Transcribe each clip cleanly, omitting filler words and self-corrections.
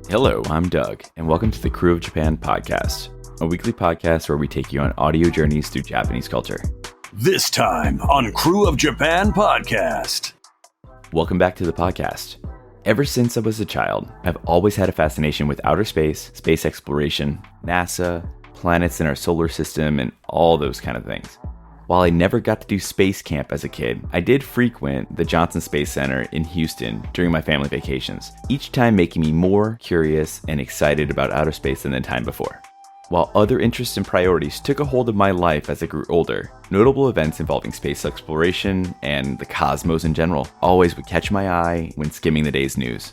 Hello, I'm Doug, and welcome to the Krewe of Japan podcast, a weekly podcast where we take you on audio journeys through Japanese culture. This time on Krewe of Japan podcast. Welcome back to the podcast. Ever since I was a child, I've always had a fascination with outer space, space exploration, NASA, planets in our solar system, and all those kind of things. While I never got to do space camp as a kid, I did frequent the Johnson Space Center in Houston during my family vacations, each time making me more curious and excited about outer space than the time before. While other interests and priorities took a hold of my life as I grew older, notable events involving space exploration and the cosmos in general always would catch my eye when skimming the day's news.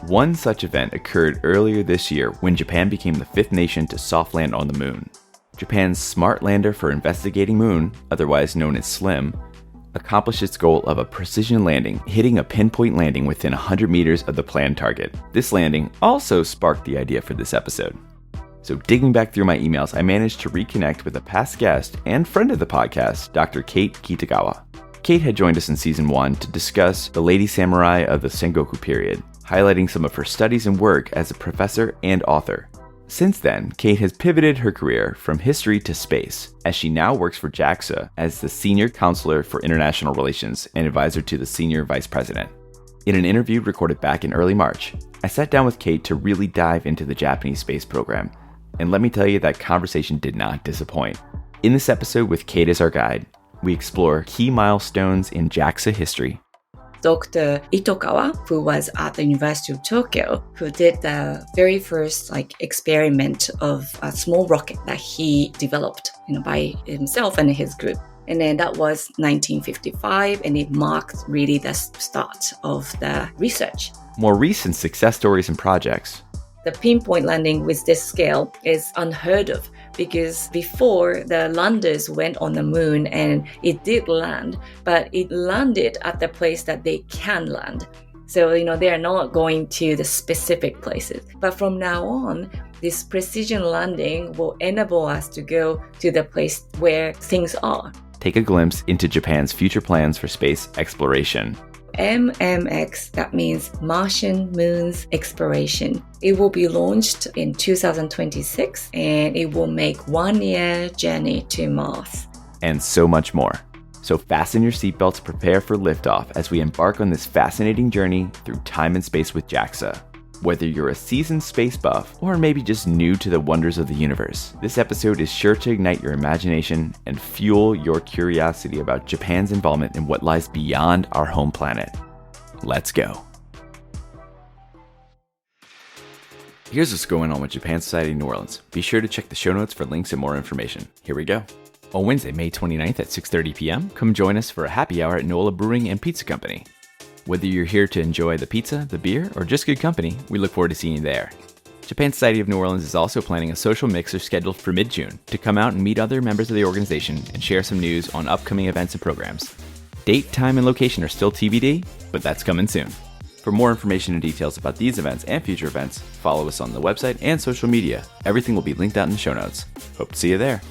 One such event occurred earlier this year when Japan became the fifth nation to soft land on the moon. Japan's Smart Lander for Investigating Moon, otherwise known as SLIM, accomplished its goal of a precision landing, hitting a pinpoint landing within 100 meters of the planned target. This landing also sparked the idea for this episode. So digging back through my emails, I managed to reconnect with a past guest and friend of the podcast, Dr. Kate Kitagawa. Kate had joined us in season 1 to discuss the Lady Samurai of the Sengoku period, highlighting some of her studies and work as a professor and author. Since then, Kate has pivoted her career from history to space, as she now works for JAXA as the Senior Counselor for International Relations and advisor to the Senior Vice President. In an interview recorded back in early March, I sat down with Kate to really dive into the Japanese space program, and let me tell you that conversation did not disappoint. In this episode with Kate as our guide, we explore key milestones in JAXA history, Dr. Kitagawa, who was at the University of Tokyo, who did the very first experiment of a small rocket that he developed, by himself and his group. And then that was 1955, and it marked really the start of the research. More recent success stories and projects. The pinpoint landing with this scale is unheard of, because before the landers went on the moon and it did land, but it landed at the place that they can land. So, they are not going to the specific places. But from now on, this precision landing will enable us to go to the place where things are. Take a glimpse into Japan's future plans for space exploration. MMX, that means Martian Moons Exploration. It will be launched in 2026 and it will make 1-year journey to Mars. And so much more. So fasten your seatbelts, prepare for liftoff as we embark on this fascinating journey through time and space with JAXA. Whether you're a seasoned space buff or maybe just new to the wonders of the universe, this episode is sure to ignite your imagination and fuel your curiosity about Japan's involvement in what lies beyond our home planet. Let's go. Here's what's going on with Japan Society of New Orleans. Be sure to check the show notes for links and more information. Here we go. On Wednesday, May 29th at 6:30 p.m., come join us for a happy hour at Nola Brewing and Pizza Company. Whether you're here to enjoy the pizza, the beer, or just good company, we look forward to seeing you there. Japan Society of New Orleans is also planning a social mixer scheduled for mid-June to come out and meet other members of the organization and share some news on upcoming events and programs. Date, time, and location are still TBD, but that's coming soon. For more information and details about these events and future events, follow us on the website and social media. Everything will be linked out in the show notes. Hope to see you there.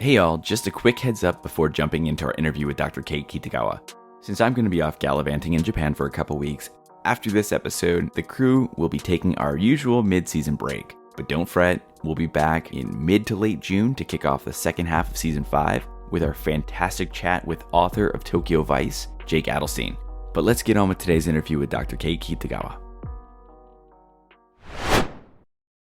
Hey y'all, just a quick heads up before jumping into our interview with Dr. Kate Kitagawa. Since I'm going to be off gallivanting in Japan for a couple weeks, after this episode, the crew will be taking our usual mid-season break. But don't fret, we'll be back in mid to late June to kick off the second half of season 5 with our fantastic chat with author of Tokyo Vice, Jake Adelstein. But let's get on with today's interview with Dr. Kate Kitagawa.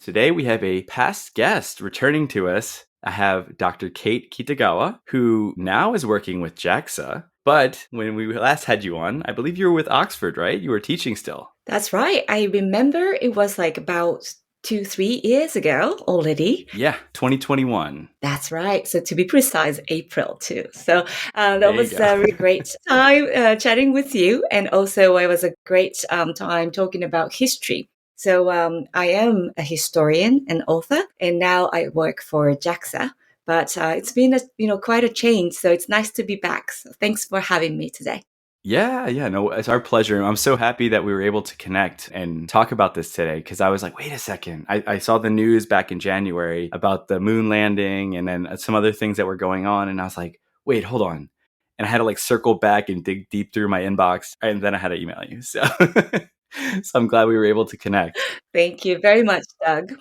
Today we have a past guest returning to us. I have Dr. Kate Kitagawa, who now is working with JAXA. But when we last had you on, I believe you were with Oxford, right? You were teaching still. That's right. I remember it was about 2-3 years ago already. Yeah, 2021. That's right. So to be precise, April too. So that was a really great time chatting with you. And also it was a great time talking about history. So I am a historian and author, and now I work for JAXA. But it's been quite a change, so it's nice to be back. So thanks for having me today. Yeah, no, it's our pleasure. I'm so happy that we were able to connect and talk about this today, because I was like, wait a second. I saw the news back in January about the moon landing and then some other things that were going on. And I was like, wait, hold on. and I had to like circle back and dig deep through my inbox, and then I had to email you. So, so I'm glad we were able to connect. Thank you very much, Doug.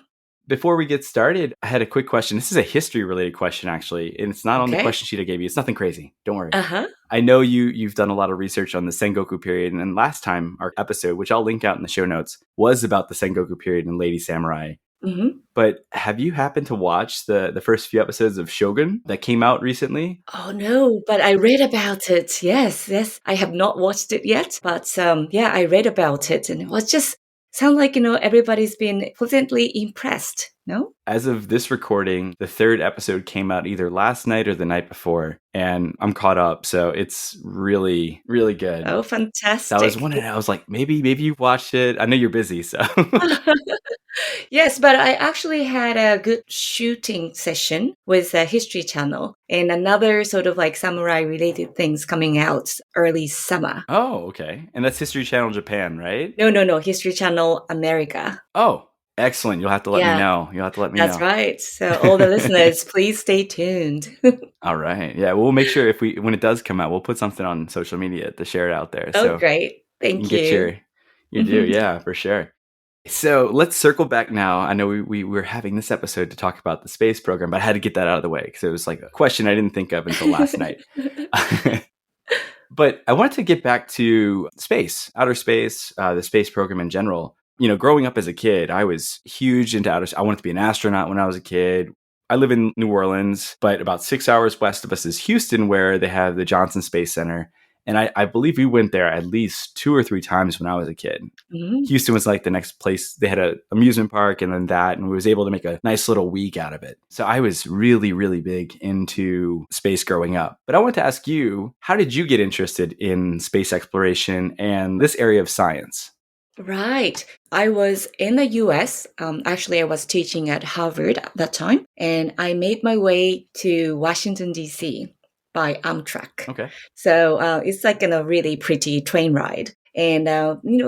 Before we get started, I had a quick question. This is a history-related question, actually, and it's not on the Okay. question sheet I gave you. It's nothing crazy. Don't worry. Uh-huh. I know you've done a lot of research on the Sengoku period, and then last time our episode, which I'll link out in the show notes, was about the Sengoku period and Lady Samurai. Mm-hmm. But have you happened to watch the first few episodes of Shogun that came out recently? Oh no, but I read about it. Yes, yes. I have not watched it yet, but yeah, I read about it, and it was just sound like everybody's been pleasantly impressed. No? As of this recording, the third episode came out either last night or the night before, and I'm caught up. So it's really, really good. Oh, So fantastic. I was wondering, I was like, maybe you've watched it. I know you're busy, so. Yes, but I actually had a good shooting session with a History Channel and another sort of like samurai related things coming out early summer. Oh, okay. And that's History Channel Japan, right? No, History Channel America. Oh, excellent. You'll have to let me know. You'll have to let me know. That's right. So all the listeners, please stay tuned. All right. Yeah, we'll make sure when it does come out, we'll put something on social media to share it out there. Oh, So great. Thank you. Get your due. Yeah, for sure. So let's circle back now. I know we were having this episode to talk about the space program, but I had to get that out of the way because it was like a question I didn't think of until last night. But I wanted to get back to space, outer space, the space program in general. Growing up as a kid, I was huge into outer space. I wanted to be an astronaut when I was a kid. I live in New Orleans, but about 6 hours west of us is Houston, where they have the Johnson Space Center. And I believe we went there at least 2 or 3 times when I was a kid. Mm-hmm. Houston was like the next place. They had an amusement park and then that, and we was able to make a nice little week out of it. So I was really, really big into space growing up. But I want to ask you, how did you get interested in space exploration and this area of science? Right. I was in the US. Actually, I was teaching at Harvard at that time, and I made my way to Washington, D.C. by Amtrak. Okay. So it's like a really pretty train ride. And,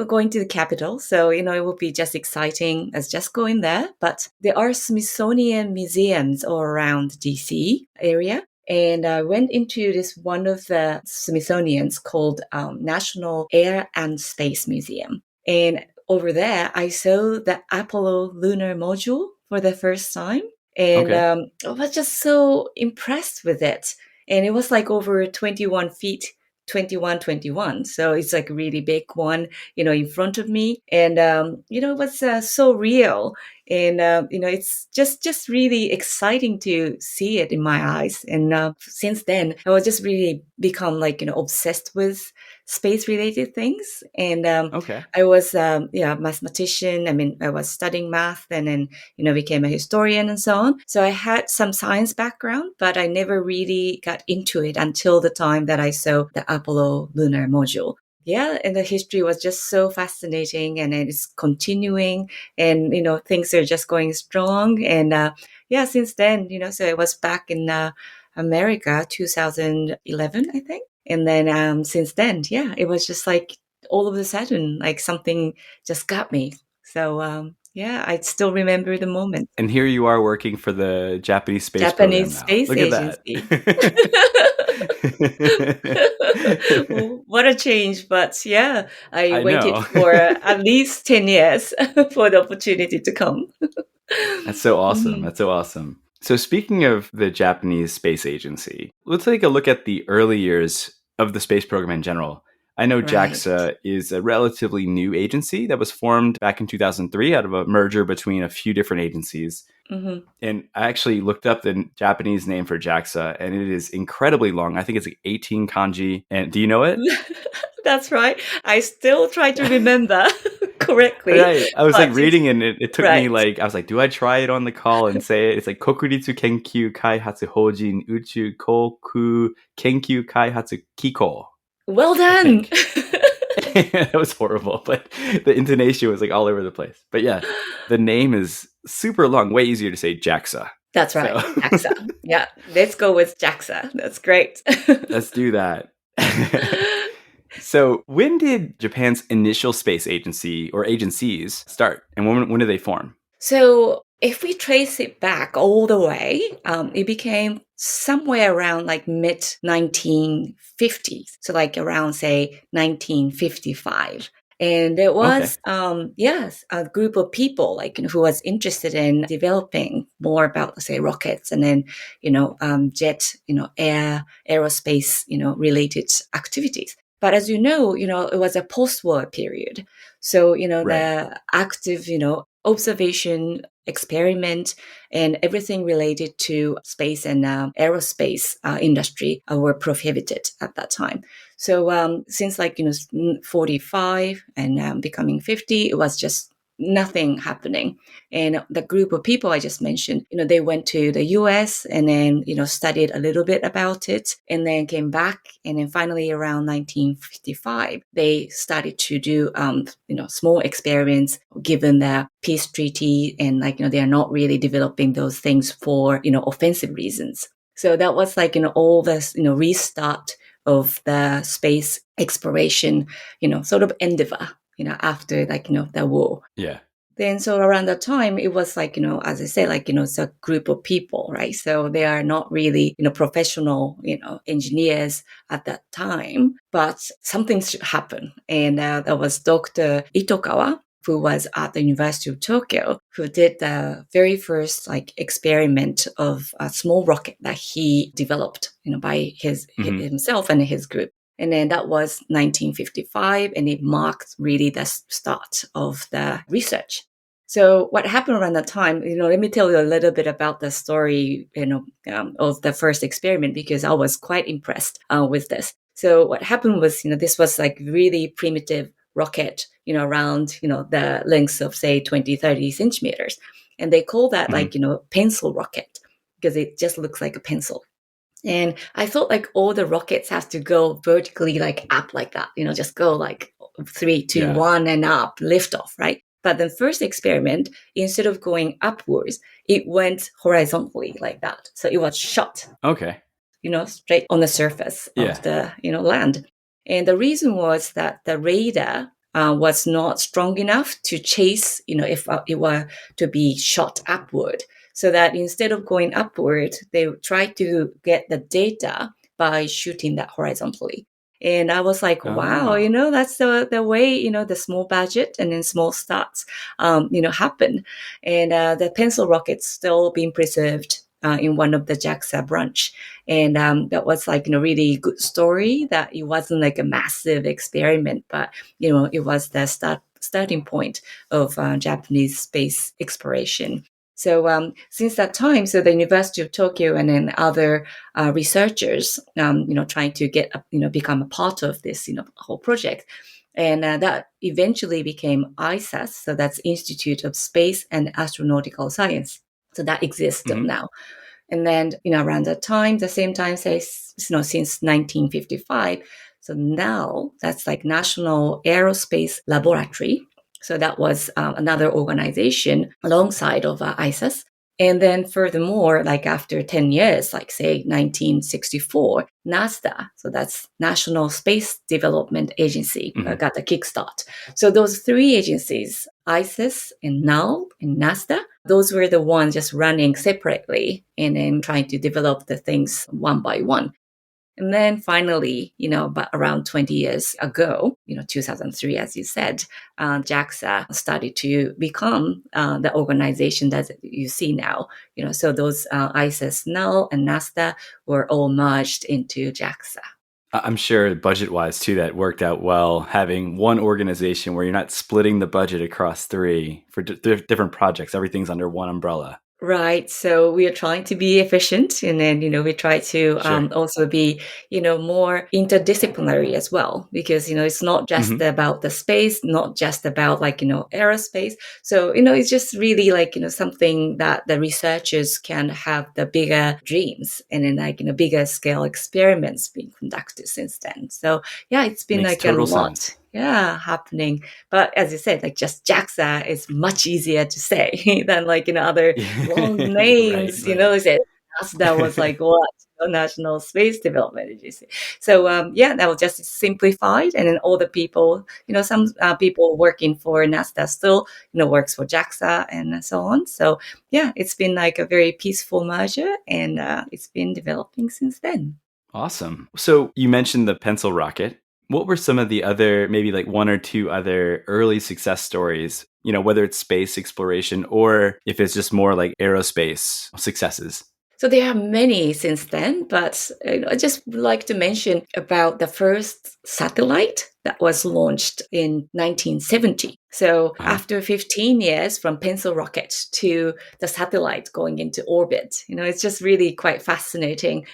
going to the Capitol. So, it will be just exciting as just going there. But there are Smithsonian museums all around DC area. And I went into this one of the Smithsonian's called National Air and Space Museum. And over there, I saw the Apollo lunar module for the first time. And I was just so impressed with it. And it was like over 21 feet, 21. So it's like a really big one, in front of me. And, it was so real. And, it's just really exciting to see it in my eyes. And since then, I was just really become like, obsessed with space related things. And I was a mathematician. I mean, I was studying math and then, became a historian and so on. So I had some science background, but I never really got into it until the time that I saw the Apollo lunar module. Yeah, and the history was just so fascinating, and it's continuing, and things are just going strong. And since then, so I was back in America, 2011, I think. And then since then, it was just like all of a sudden, like something just got me. So I still remember the moment. And here you are working for the Japanese space program now. Space Look Agency. At that. Well, what a change. But I waited know. for at least 10 years for the opportunity to come. That's so awesome. That's so awesome. So speaking of the Japanese Space Agency, let's take a look at the early years of the space program in general. I know JAXA is a relatively new agency that was formed back in 2003 out of a merger between a few different agencies. Mm-hmm. And I actually looked up the Japanese name for JAXA, and it is incredibly long. I think it's like 18 kanji. And do you know it? That's right. I still try to remember correctly. Right. I was like reading and it took me like, I was like, do I try it on the call and say it? It's like Kokuritsu Kenkyu Kaihatsu Hojin Uchu Koku Kenkyu Kaihatsu Kiko. Well done. That was horrible, but the intonation was like all over the place. But yeah, the name is super long, way easier to say JAXA. That's right. So. JAXA. Yeah. Let's go with JAXA. That's great. Let's do that. So when did Japan's initial space agency or agencies start, and when did they form? So if we trace it back all the way, it became somewhere around like mid 1950s. So like around, say, 1955. And there was, yes, a group of people like who was interested in developing more about, let's say, rockets and then, jet, aerospace, related activities. But as it was a post-war period. So, the active, observation, experiment, and everything related to space and aerospace industry were prohibited at that time. So since 45 and becoming 50, it was just nothing happening. And the group of people I just mentioned, they went to the US and then, studied a little bit about it and then came back. And then finally around 1955, they started to do, small experiments given the peace treaty and they are not really developing those things for, offensive reasons. So that was all this, restart of the space exploration, sort of endeavor, after the war. Yeah. Then so around that time, it was as I say, it's a group of people, right? So they are not really, professional, engineers at that time, but something should happen. And that was Dr. Itokawa, who was at the University of Tokyo, who did the very first experiment of a small rocket that he developed, by himself and his group. And then that was 1955, and it marked really the start of the research. So what happened around that time, let me tell you a little bit about the story, of the first experiment, because I was quite impressed with this. So what happened was, this was really primitive rocket, around, the length of say 20, 30 centimeters. And they call that pencil rocket because it just looks like a pencil. And I thought all the rockets have to go vertically up like that, just go 3, 2, 1 and up, lift off, right? But the first experiment, instead of going upwards, it went horizontally like that. So it was shot. Okay. Straight on the surface of the, land. And the reason was that the radar was not strong enough to chase, if it were to be shot upward. So that instead of going upward, they tried to get the data by shooting that horizontally. And I was like, wow, that's the way, the small budget and then small starts, happen. And the pencil rocket's still being preserved in one of the JAXA branch. And that was really good story that it wasn't a massive experiment, but, it was the starting point of Japanese space exploration. So since that time, so the University of Tokyo and then other researchers, trying to get, become a part of this, whole project. And that eventually became ISAS. So that's Institute of Space and Astronautical Science. So that exists now. And then, around that time, the same time, say, since 1955. So now that's National Aerospace Laboratory. So that was another organization alongside of ISAS. And then furthermore, after 10 years, say 1964, NASA, so that's National Space Development Agency, got a kickstart. So those three agencies, ISAS and NAL and NASA, those were the ones just running separately and then trying to develop the things one by one. And then finally, but around 20 years ago, 2003, as you said, JAXA started to become the organization that you see now. So those ISIS, NAL, and NASA were all merged into JAXA. I'm sure budget-wise, too, that worked out well, having one organization where you're not splitting the budget across three for different projects. Everything's under one umbrella. Right. So we are trying to be efficient, and then, we try to also be, more interdisciplinary as well, because, it's not just about the space, not just about aerospace. So, it's just really something that the researchers can have the bigger dreams and then bigger scale experiments being conducted since then. So yeah, it's been Makes a total lot. sense. Yeah, happening. But as you said, just JAXA is much easier to say than other long names, Right. NASA was what? International Space Development Agency. So that was just simplified, and then all the people, some people working for NASA still, works for JAXA and so on. So yeah, it's been like a very peaceful merger, and it's been developing since then. Awesome. So you mentioned the pencil rocket. What were some of the other, maybe like one or two other early success stories, whether it's space exploration or if it's just more like aerospace successes? So there are many since then, but I just would like to mention about the first satellite that was launched in 1970. So after 15 years from pencil rocket to the satellite going into orbit, it's just really quite fascinating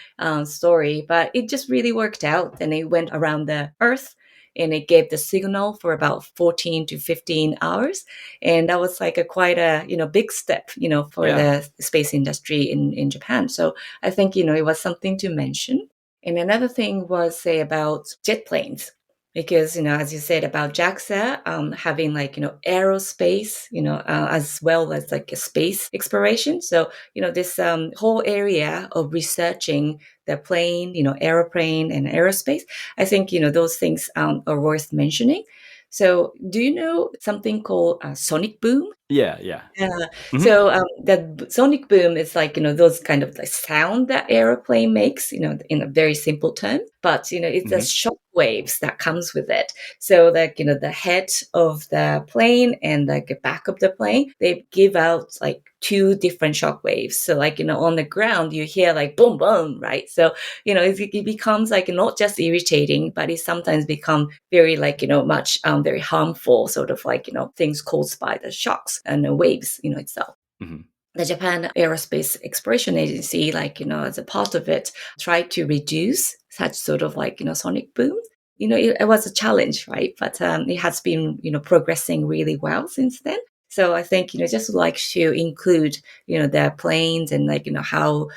story, but it just really worked out, and it went around the Earth. And it gave the signal for about 14 to 15 hours. And that was like quite a, big step, for the space industry in Japan. So I think, it was something to mention. And another thing was, say, about jet planes. Because, as you said about JAXA, having like, aerospace, as well as like a space exploration. So, this whole area of researching the plane, aeroplane and aerospace, I think, those things are worth mentioning. So do you know something called sonic boom? Yeah. Mm-hmm. So the sonic boom is like, those kind of like sound that airplane makes, in a very simple term, but, it's the shock waves that comes with it. So like, the head of the plane and like the back of the plane, they give out like two different shock waves. So like, on the ground, you hear like boom, boom, right? So, it becomes like not just irritating, but it sometimes become very like, much very harmful sort of like, things caused by the shocks and the waves, itself. Mm-hmm. The Japan Aerospace Exploration Agency, like, as a part of it, tried to reduce such sort of like, sonic boom. It was a challenge, right? But it has been, progressing really well since then. So I think, just like to include, the planes and like, how,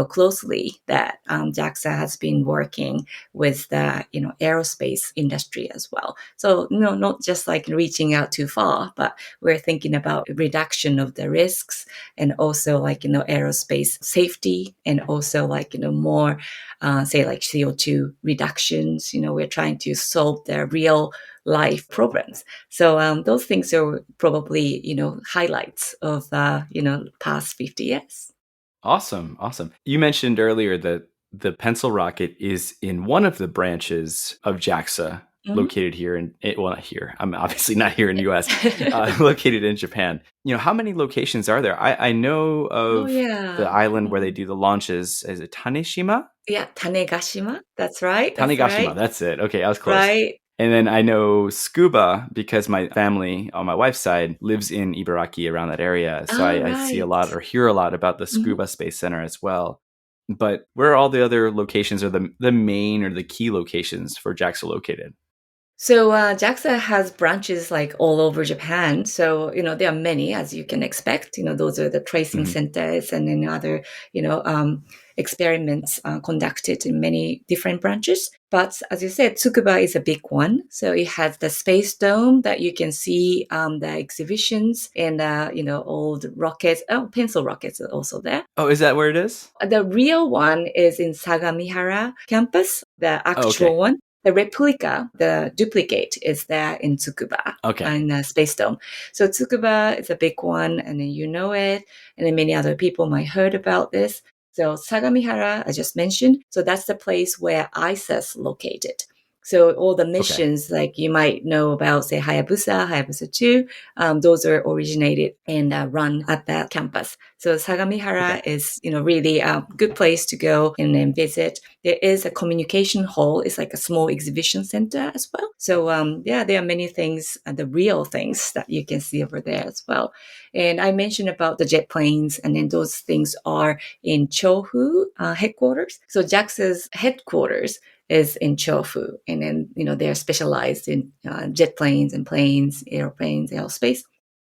closely that JAXA has been working with the, aerospace industry as well. So, not just like reaching out too far, but we're thinking about reduction of the risks and also like, aerospace safety and also like, more, say like CO2 reductions. We're trying to solve the real life problems. So those things are probably, highlights of, past 50 years. Awesome. You mentioned earlier that the pencil rocket is in one of the branches of JAXA located here not here. I'm obviously not here in the US, located in Japan. How many locations are there? I know of the island where they do the launches. Is it Taneshima? Yeah, Tanegashima. That's right. Tanegashima. That's it. Okay, I was close. Right. And then I know scuba because my family on my wife's side lives in Ibaraki around that area. So I see a lot or hear a lot about the Scuba Space Center as well. But where are all the other locations or the main or the key locations for JAXA located? So JAXA has branches like all over Japan. So, there are many, as you can expect. Those are the tracing centers and then other, experiments conducted in many different branches. But as you said, Tsukuba is a big one. So it has the space dome that you can see the exhibitions and, old rockets. Oh, pencil rockets are also there. Oh, is that where it is? The real one is in Sagamihara campus, the actual one. The replica, the duplicate, is there in Tsukuba, in the Space Dome. So Tsukuba is a big one, and then you know it, and then many other people might heard about this. So Sagamihara, I just mentioned, so that's the place where ISA's located. So all the missions, like you might know about, say, Hayabusa 2, those are originated and run at that campus. So Sagamihara is, really a good place to go and then visit. There is a communication hall. It's like a small exhibition center as well. So, there are many things, the real things that you can see over there as well. And I mentioned about the jet planes, and then those things are in Chofu headquarters. So JAXA's headquarters is in Chofu, and then they're specialized in jet planes and planes, airplanes, aerospace.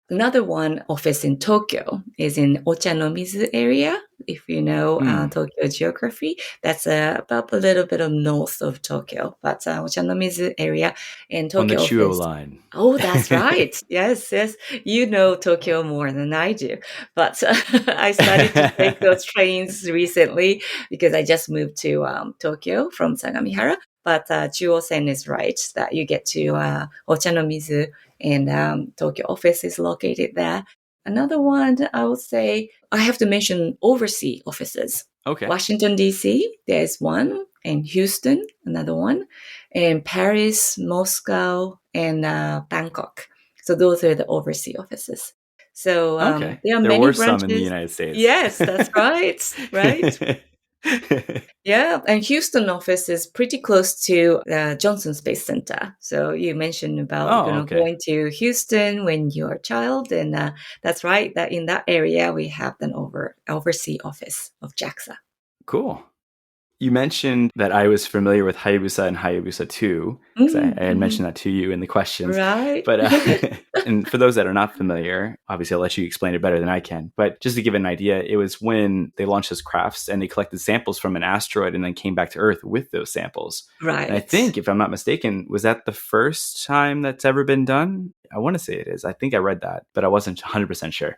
Another one office in Tokyo is in Ochanomizu area. If you know Tokyo geography, that's about a little bit of north of Tokyo, but Ochanomizu area in On the Tokyo Chuo office. line. Oh, that's right. Yes, yes. You know Tokyo more than I do. But I started to take those trains recently because I just moved to Tokyo from Sagamihara. But Chuo-sen is right that you get to Ochanomizu and Tokyo office is located there. Another one, I would say, I have to mention overseas offices. Okay. Washington, D.C., there's one, and Houston, another one, and Paris, Moscow, and Bangkok. So those are the overseas offices. So Okay. there are There many were some in the branches. United States. Yes, that's right. Right. Yeah, and Houston office is pretty close to Johnson Space Center. So you mentioned about Oh, okay. going to Houston when you're a child, and that's right. That in that area we have an overseas office of JAXA. Cool. You mentioned that I was familiar with Hayabusa and Hayabusa 2, because I had mentioned that to you in the questions. Right. But and for those that are not familiar, obviously I'll let you explain it better than I can. But just to give an idea, it was when they launched those crafts and they collected samples from an asteroid and then came back to Earth with those samples. Right. And I think, if I'm not mistaken, was that the first time that's ever been done? I want to say it is. I think I read that, but I wasn't 100% sure.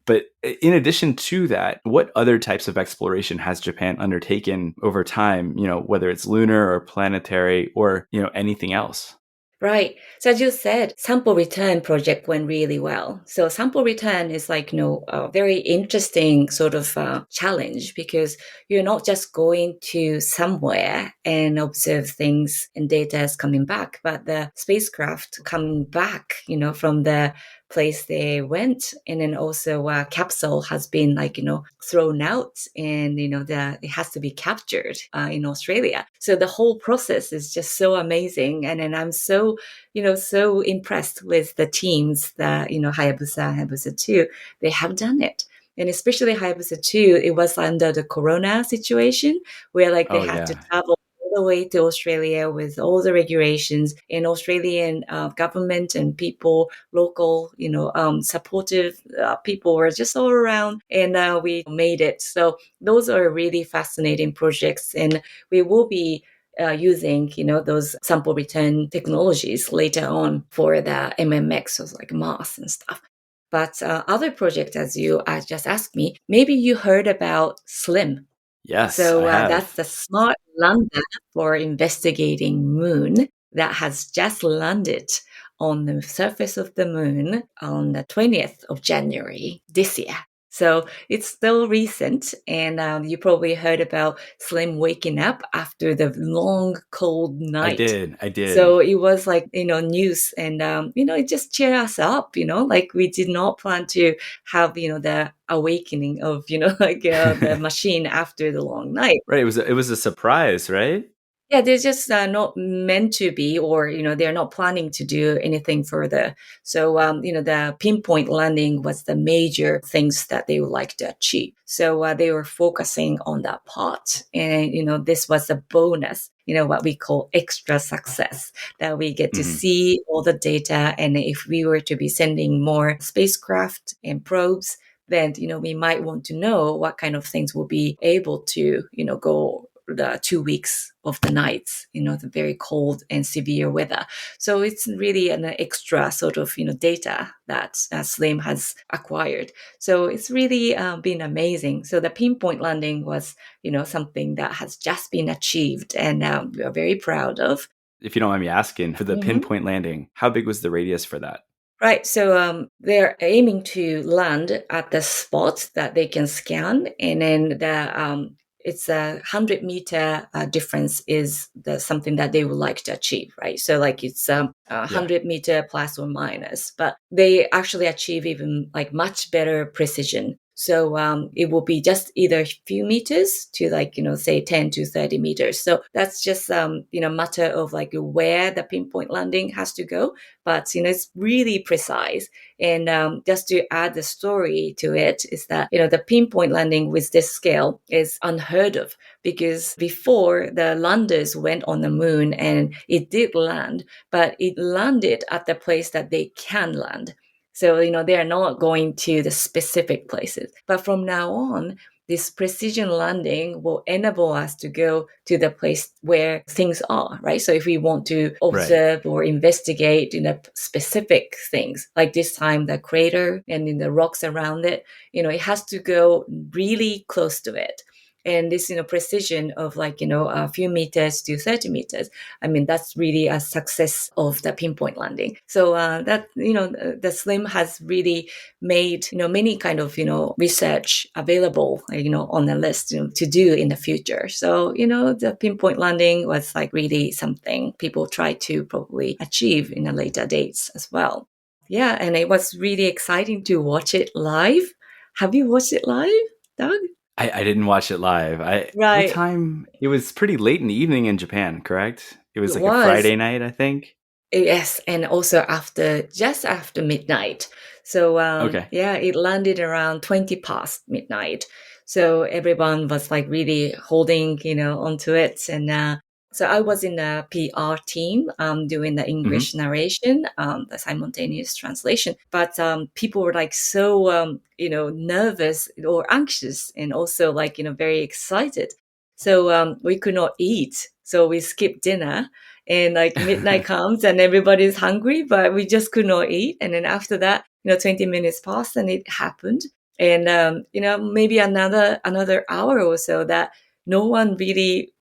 But in addition to that, what other types of exploration has Japan undertaken over time, whether it's lunar or planetary or, anything else? Right. So as you said, sample return project went really well. So sample return is like, a very interesting sort of challenge because you're not just going to somewhere and observe things and data is coming back, but the spacecraft coming back, from the place they went, and then also capsule has been thrown out, and it has to be captured in Australia. So the whole process is just so amazing, and then I'm so so impressed with the teams that Hayabusa 2, they have done it. And especially Hayabusa 2, it was under the corona situation where they had to travel all the way to Australia with all the regulations, and Australian government and people, local, supportive people were just all around, and we made it. So those are really fascinating projects, and we will be using, those sample return technologies later on for the MMX, so like Mars and stuff. But other projects, as you just asked me, maybe you heard about SLIM. Yes, So I have. that's the smart lander for investigating moon that has just landed on the surface of the moon on the 20th of January this year. So it's still recent, and you probably heard about Slim waking up after the long, cold night. I did. So it was news, and it just cheered us up. Like we did not plan to have the awakening of the machine after the long night. Right. It was a surprise, right? Yeah, they're just not meant to be, or they're not planning to do anything further. So the pinpoint landing was the major things that they would like to achieve. So they were focusing on that part, and this was a bonus. What we call extra success, that we get to see all the data, and if we were to be sending more spacecraft and probes, then we might want to know what kind of things will be able to go the 2 weeks of the nights, the very cold and severe weather. So it's really an extra sort of, data that SLIM has acquired. So it's really been amazing. So the pinpoint landing was, something that has just been achieved, and we are very proud of. If you don't mind me asking, for the pinpoint landing, how big was the radius for that? Right. So they're aiming to land at the spot that they can scan, and then it's 100-meter difference is something that they would like to achieve, right? So it's 100-meter plus or minus, but they actually achieve even much better precision. So it will be just either a few meters to say 10 to 30 meters. So that's just matter of where the pinpoint landing has to go, but it's really precise. And just to add the story to it is that the pinpoint landing with this scale is unheard of, because before the landers went on the moon and it did land, but it landed at the place that they can land. So, they are not going to the specific places. But from now on, this precision landing will enable us to go to the place where things are, right? So if we want to observe or investigate specific things, like this time the crater and in the rocks around it, it has to go really close to it. And this, precision of a few meters to 30 meters, I mean, that's really a success of the pinpoint landing. So that, the SLIM has really made, many kind of, research available, on the list to do in the future. So, the pinpoint landing was like really something people try to probably achieve in the later dates as well. Yeah, and it was really exciting to watch it live. Have you watched it live, Doug? I didn't watch it live. What Right. time? It was pretty late in the evening in Japan, correct? It was It like a was. Friday night, I think. Yes, and also just after midnight. So Okay. yeah, it landed around 20 past midnight. So everyone was like really holding, onto it. And so I was in the PR team doing the Hmm. English narration, the simultaneous translation. But people were like so, nervous or anxious and also like, very excited. So we could not eat. So we skipped dinner and like midnight comes and everybody's hungry, but we just could not eat. And then after that, 20 minutes passed and it happened. And, maybe another hour or so that no one really,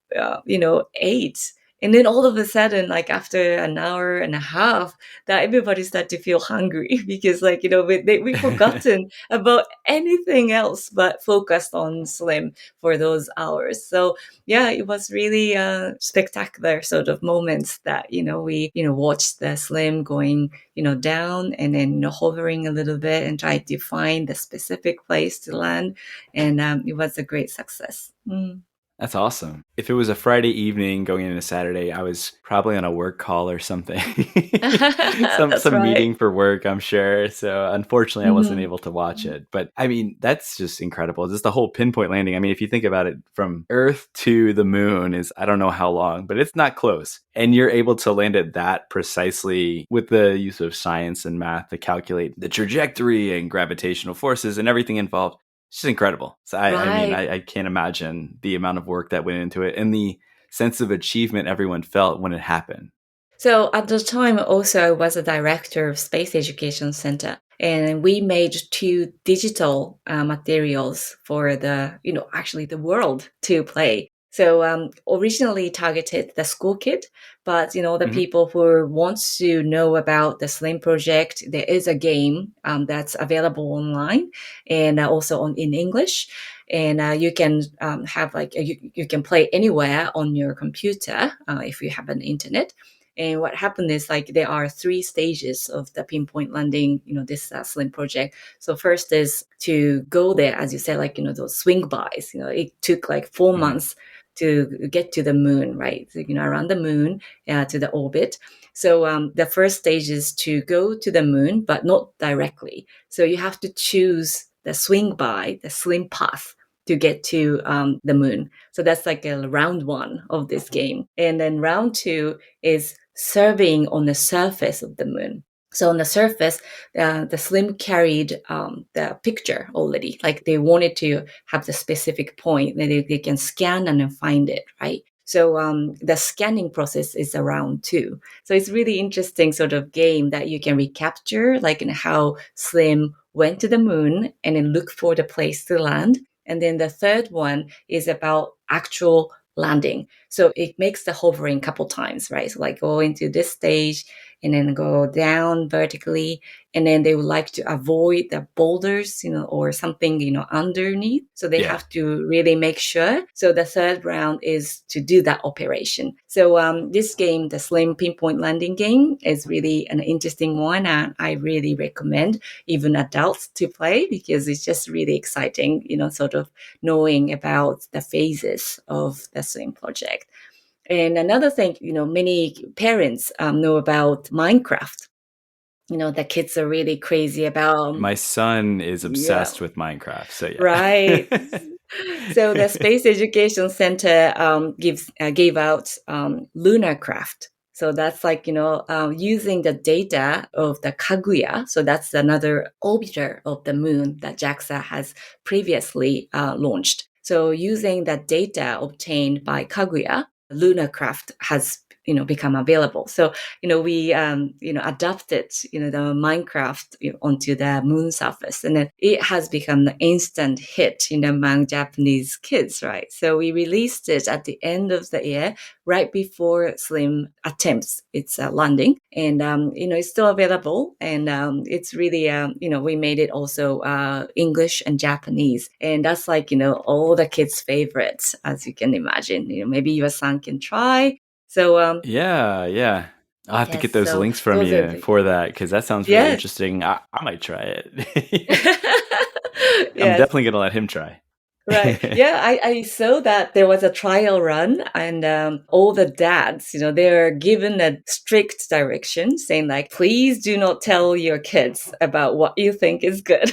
ate. And then all of a sudden, like after an hour and a half, that everybody started to feel hungry because we forgotten about anything else but focused on Slim for those hours. So yeah, it was really spectacular sort of moments that, we, watched the Slim going, down and then, hovering a little bit and try to find the specific place to land. And it was a great success. Mm. That's awesome. If it was a Friday evening going into Saturday, I was probably on a work call or something. That's some right. meeting for work, I'm sure. So unfortunately I wasn't Mhm. able to watch it. But I mean, that's just incredible. Just the whole pinpoint landing. I mean, if you think about it, from Earth to the moon is I don't know how long, but it's not close. And you're able to land it that precisely with the use of science and math to calculate the trajectory and gravitational forces and everything involved. It's just incredible. So I mean, Right. I can't imagine the amount of work that went into it and the sense of achievement everyone felt when it happened. So at the time, also, I was a director of Space Education Center, and we made two digital materials for actually the world to play. So originally targeted the school kid, but the Hmm. people who want to know about the Slim project, there is a game that's available online and also in English. And you can have you can play anywhere on your computer if you have an internet. And what happened is like there are three stages of the pinpoint landing, this Slim project. So first is to go there, as you said, those swing bys. It took like 4 months to get to the moon, right? So, around the moon to the orbit. So the first stage is to go to the moon, but not directly. So you have to choose the swing by, the slim path to get to the moon. So that's like a round one of this game. And then round two is surveying on the surface of the moon. So on the surface, the Slim carried the picture already. Like they wanted to have the specific point that they can scan and then find it, right? So the scanning process is around two. So it's really interesting sort of game that you can recapture, like in how Slim went to the moon and then look for the place to land. And then the third one is about actual landing. So it makes the hovering a couple times, right? So like go into this stage and then go down vertically. And then they would like to avoid the boulders, or something, underneath. So they Yeah. have to really make sure. So the third round is to do that operation. So this game, the Slim Pinpoint Landing game, is really an interesting one. And I really recommend even adults to play because it's just really exciting, sort of knowing about the phases of the Slim project. And another thing, many parents know about Minecraft. The kids are really crazy about, My son is yeah, obsessed with Minecraft. So right. yeah. So the Space Education Center gave out Lunar Craft. So that's like, using the data of the Kaguya. So that's another orbiter of the moon that JAXA has previously launched. So using that data obtained by Kaguya, lunar craft has become available. So we adapted the Minecraft onto the moon surface, and then it has become an instant hit among Japanese kids, right? So we released it at the end of the year, right before Slim attempts its landing, and it's still available, and it's really we made it also English and Japanese, and that's like all the kids' favorites, as you can imagine. Maybe your son can try. So Yeah. I'll have to yes, get those so links from those are you the for that because that sounds really yes. interesting. I might try it. I'm Yes. definitely going to let him try. Right. Yeah, I saw that there was a trial run, and all the dads, they're given a strict direction saying like, please do not tell your kids about what you think is good.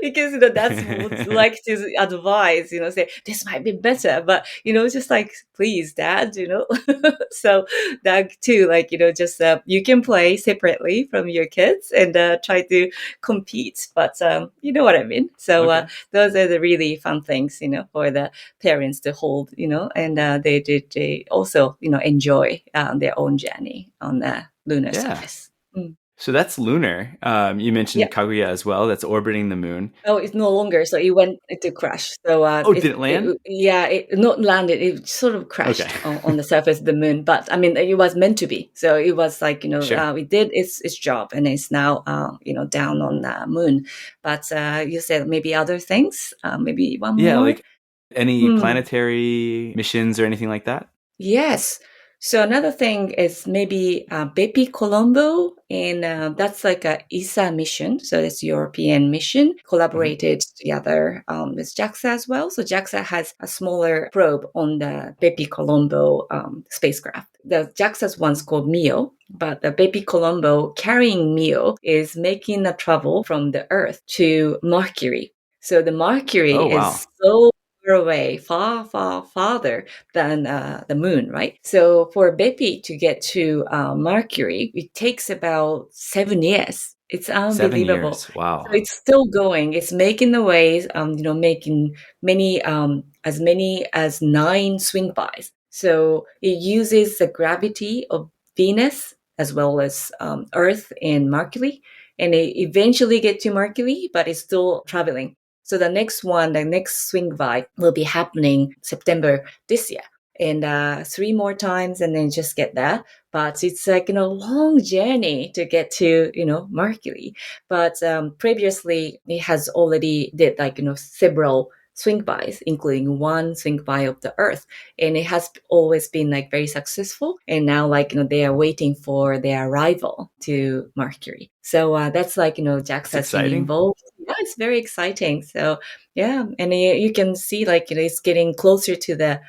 Because that's what's like to advise, say this might be better, but just like please, dad, so that too, like just you can play separately from your kids and try to compete, but you know what I mean. So Okay. those are the really fun things, for the parents to hold, and they also enjoy their own journey on the lunar Yeah. surface. Mm. So that's lunar. You Yeah. mentioned Kaguya as well. That's orbiting the moon. Oh, it's no longer. So it went into crash. So Oh, did it land? yeah, it not landed. It sort of Okay. crashed on the surface of the moon. But I mean, it was meant to be. So it was like Sure. it did its job, and it's now down on the moon. But you said maybe other things. Maybe one Yeah, more. like any Hmm. planetary missions or anything like that? Yes. So another thing is maybe Bepi Colombo, and that's like a ESA mission. So it's European mission Hmm. collaborated together with JAXA as well. So JAXA has a smaller probe on the Bepi Colombo spacecraft. The JAXA's one's called MIO, but the Bepi Colombo carrying MIO is making a travel from the Earth to Mercury. So the Oh, Mercury wow. is so far away, far, far, farther than the moon, right? So for Bepi to get to Mercury, it takes about 7 years. It's 7 years. unbelievable. So Wow. it's still going. It's making the ways, making many, as many as 9 swing-bys. So it uses the gravity of Venus as well as Earth and Mercury, and it eventually get to Mercury, but it's still traveling. So the next swing by will be happening September this year. And 3 more times and then just get there. But it's like, long journey to get to, Mercury. But previously it has already did like, several swing bys, including one swing by of the Earth. And it has always been like very successful. And now like, they are waiting for their arrival to Mercury. So that's like, It's JAXA has been exciting. involved. Yeah, it's very exciting. So yeah, and you can see like it's getting closer to the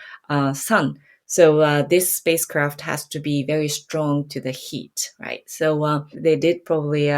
sun. So this spacecraft has to be very strong to the heat, right? So they did probably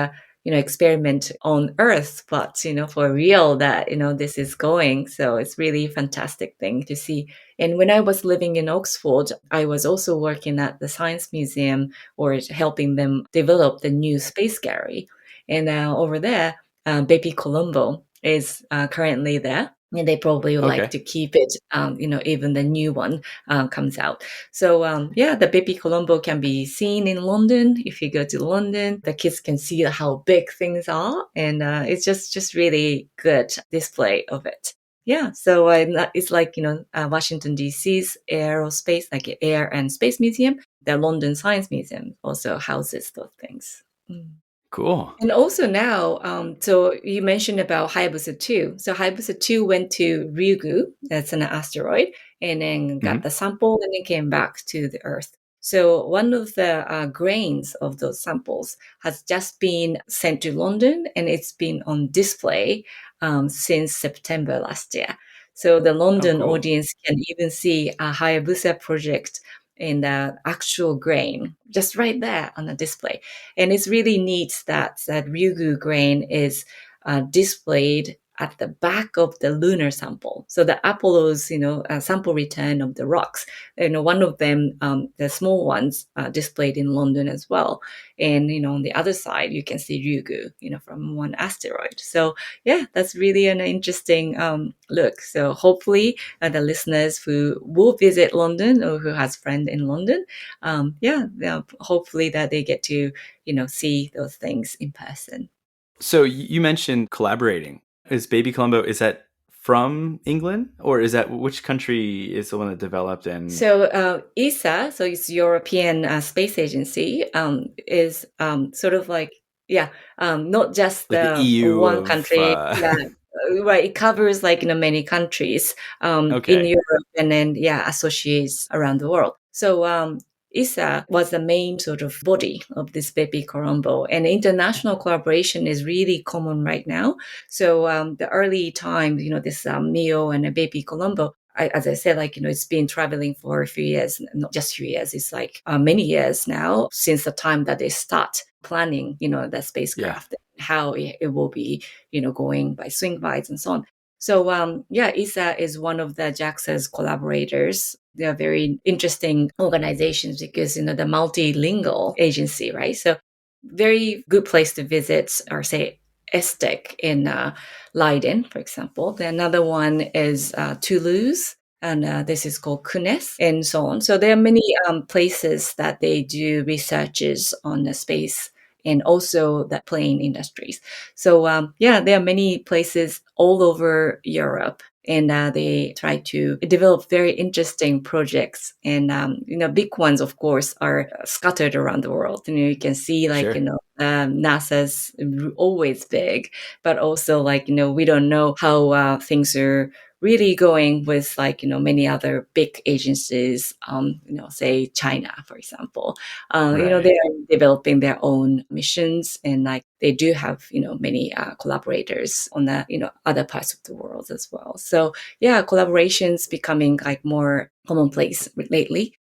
experiment on Earth, but for real that this is going. So it's really fantastic thing to see. And when I was living in Oxford, I was also working at the Science Museum or helping them develop the new space gallery. And over there, Baby Colombo is currently there. And they probably would like Okay. to keep it, even the new one comes out. So, yeah, the Baby Colombo can be seen in London. If you go to London, the kids can see how big things are. And it's just really good display of it. Yeah, so it's like, Washington, D.C.'s aerospace, like Air and Space Museum. The London Science Museum also houses those things. Mm. Cool. And also now, so you mentioned about Hayabusa 2. So Hayabusa 2 went to Ryugu, that's an asteroid, and then got Hmm. the sample and then came back to the Earth. So one of the grains of those samples has just been sent to London, and it's been on display since September last year. So the Oh, London cool. audience can even see a Hayabusa project in the actual grain, just right there on the display. And it's really neat that Ryugu grain is displayed at the back of the lunar sample. So the Apollo's, sample return of the rocks, one of them, the small ones, displayed in London as well. And, on the other side, you can see Ryugu, from one asteroid. So yeah, that's really an interesting look. So hopefully the listeners who will visit London or who has friends in London, hopefully that they get to, see those things in person. So you mentioned collaborating. Is Baby Colombo, is that from England, or is that which country is the one that developed? And so ESA, so it's European Space Agency, is sort of like not just like the the EU one of country. Yeah, right. It covers like many countries in okay, Europe, and then associates around the world. So ESA was the main sort of body of this Baby Colombo, and international collaboration is really common right now. So the early time, this Mio and a Baby Colombo, as I said, it's been traveling for a few years, not just a few years. It's like many years now since the time that they start planning, the spacecraft, how it will be, going by swing bites and so on. So, ESA is one of the JAXA's collaborators. They are very interesting organizations because, the multilingual agency, right? So very good place to visit, or say ESTEC in Leiden, for example. Another one is Toulouse, and this is called CUNES, and so on. So there are many places that they do researches on the space and also the plane industries. So there are many places all over Europe, and they try to develop very interesting projects. And big ones, of course, are scattered around the world. You can see sure. NASA's always big, but also we don't know how things are really going with many other big agencies, say China, for example. Right. They are developing their own missions, and they do have many collaborators on the other parts of the world as well. So collaborations becoming more commonplace lately.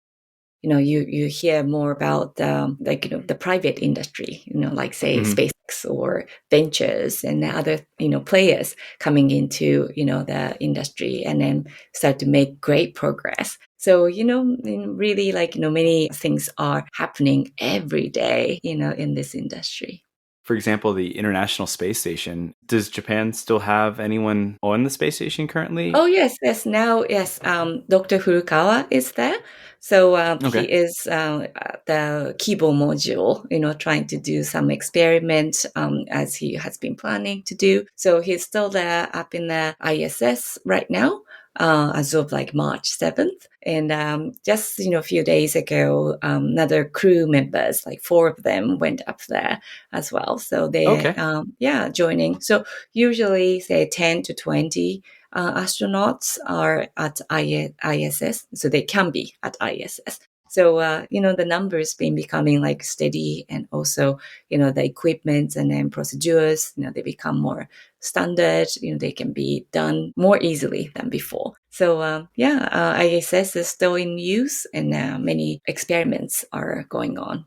You hear more about the private industry, like say SpaceX or ventures and other players coming into the industry, and then start to make great progress. So really many things are happening every day in this industry. For example, the International Space Station. Does Japan still have anyone on the space station currently? Oh yes, yes. Now, yes. Dr. Furukawa is there, so he Okay. is the Kibo module. Trying to do some experiments as he has been planning to do. So he's still there up in the ISS right now. As of March 7th. And just, a few days ago, another crew members, 4 of them went up there as well. So they're, joining. So usually say 10 to 20 astronauts are at ISS. So they can be at ISS. So, the numbers been becoming steady, and also, the equipment and then procedures, they become more standard, they can be done more easily than before. So, ISS is still in use, and many experiments are going on.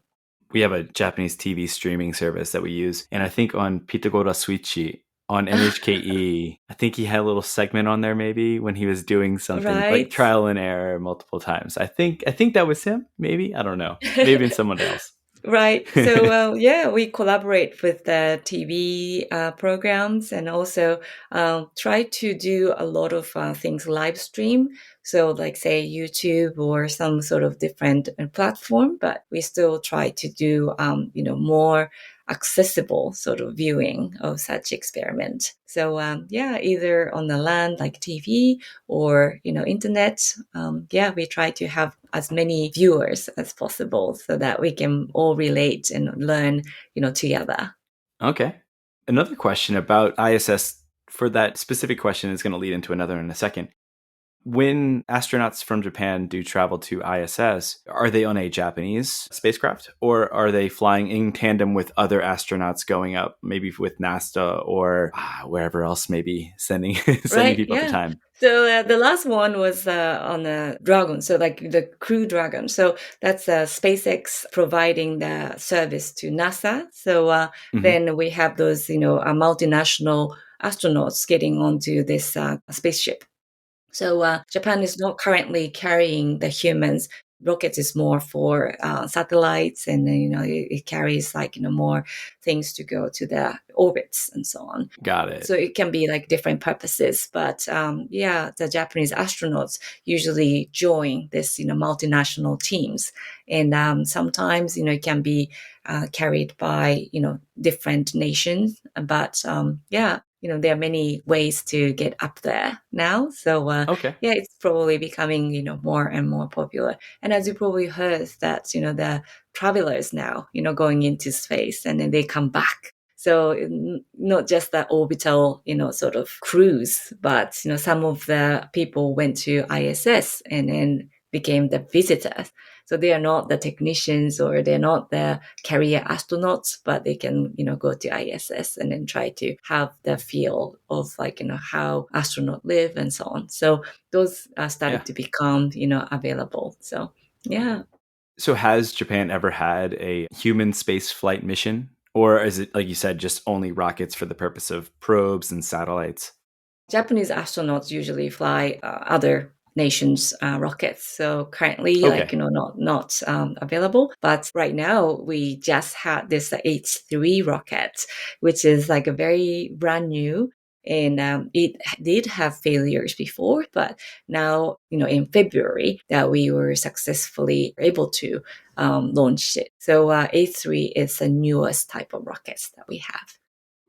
We have a Japanese TV streaming service that we use. And I think on Pitagora Switchy, on NHKE, I think he had a little segment on there maybe when he was doing something Right. trial and error multiple times. I think that was him, maybe. I don't know. Maybe it's someone else. Right. So, we collaborate with the TV programs, and also try to do a lot of things live stream. So say YouTube or some sort of different platform, but we still try to do, more accessible sort of viewing of such experiment. So, either on the land like TV or, internet. We try to have as many viewers as possible so that we can all relate and learn, together. Okay. Another question about ISS, for that specific question is going to lead into another in a second. When astronauts from Japan do travel to ISS, are they on a Japanese spacecraft, or are they flying in tandem with other astronauts going up, maybe with NASA or wherever else, maybe sending people at the time? So the last one was on a Dragon, so the Crew Dragon. So that's SpaceX providing the service to NASA. So then we have those, multinational astronauts getting onto this spaceship. So Japan is not currently carrying the humans. Rockets is more for satellites, and it carries more things to go to the orbits and so on. Got it. So it can be like different purposes, but the Japanese astronauts usually join this multinational teams, and sometimes it can be carried by different nations, but there are many ways to get up there now. So Okay. it's probably becoming more and more popular. And as you probably heard that the travelers now going into space and then they come back. So not just the orbital sort of cruise, but some of the people went to ISS and then became the visitors. So they are not the technicians or they're not the carrier astronauts, but they can, go to ISS and then try to have the feel of how astronauts live and so on. So those are started to become, available. So, yeah. So has Japan ever had a human space flight mission? Or is it, like you said, just only rockets for the purpose of probes and satellites? Japanese astronauts usually fly other nations' rockets. So currently, not available. But right now, we just had this H3 rocket, which is like a very brand new. And it did have failures before, but now, in February, that we were successfully able to launch it. So H3 is the newest type of rockets that we have.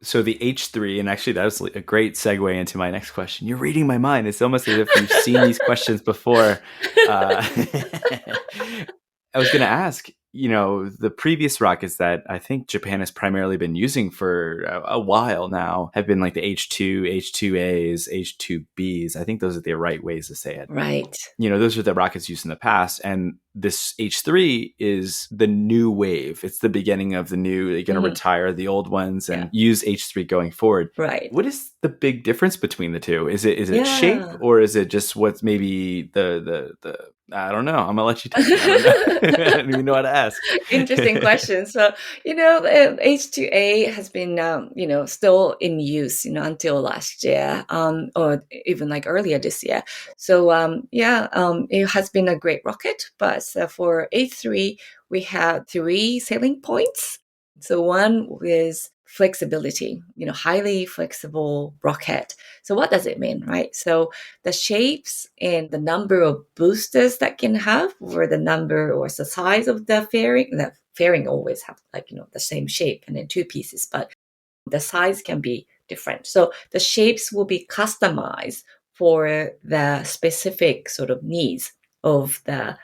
So the H3, and actually that was a great segue into my next question. You're reading my mind. It's almost as if you've seen these questions before. I was going to ask, the previous rockets that I think Japan has primarily been using for a while now have been like the H2, H2As, H2Bs. I think those are the right ways to say it. Right. Those are the rockets used in the past. And this H3 is the new wave. It's the beginning of the new. They're going to retire the old ones and use H3 going forward. Right. What is the big difference between the two? Is it shape, or is it just what's maybe the I don't know. I'm gonna let you tell me. I don't even know how to ask. Interesting question. So, H2A has been, still in use, until last year, or even like earlier this year. So, it has been a great rocket. But for H3, we have 3 selling points. So one is flexibility, highly flexible rocket. So what does it mean, right? So the shapes and the number of boosters that can have, or the number or the size of the fairing always have the same shape and then 2 pieces, but the size can be different. So the shapes will be customized for the specific sort of needs of the,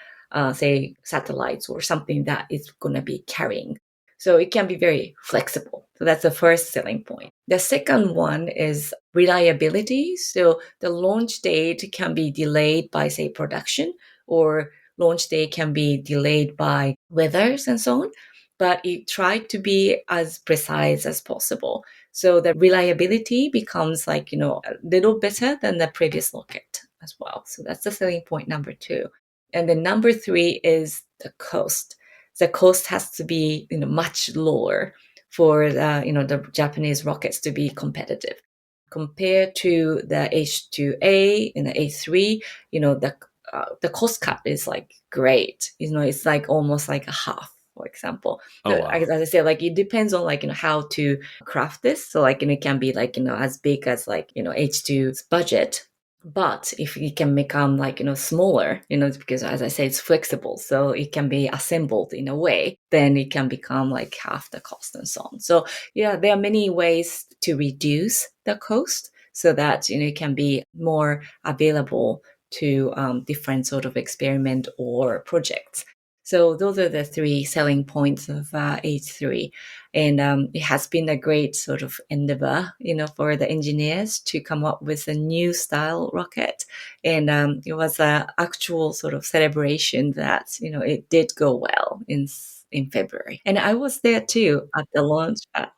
say, satellites or something that is going to be carrying. So it can be very flexible. So that's the first selling point. The second one is reliability. So the launch date can be delayed by, say, production, or launch date can be delayed by weathers and so on. But it tried to be as precise as possible. So the reliability becomes a little better than the previous rocket as well. So that's the selling point number 2. And then number 3 is the cost. The cost has to be much lower for the Japanese rockets to be competitive compared to the H2A and the H3. The cost cut is like great. It's like almost like a half, for example. Oh, wow. As I said, it depends on how to craft this. So it can be as big as H2's budget. But if it can become smaller, because as I say, it's flexible, so it can be assembled in a way, then it can become half the cost and so on. So there are many ways to reduce the cost so that it can be more available to different sort of experiment or projects. So those are the 3 selling points of H3. And it has been a great sort of endeavor, for the engineers to come up with a new style rocket. And it was an actual sort of celebration that, it did go well in February. And I was there too at the launch pad.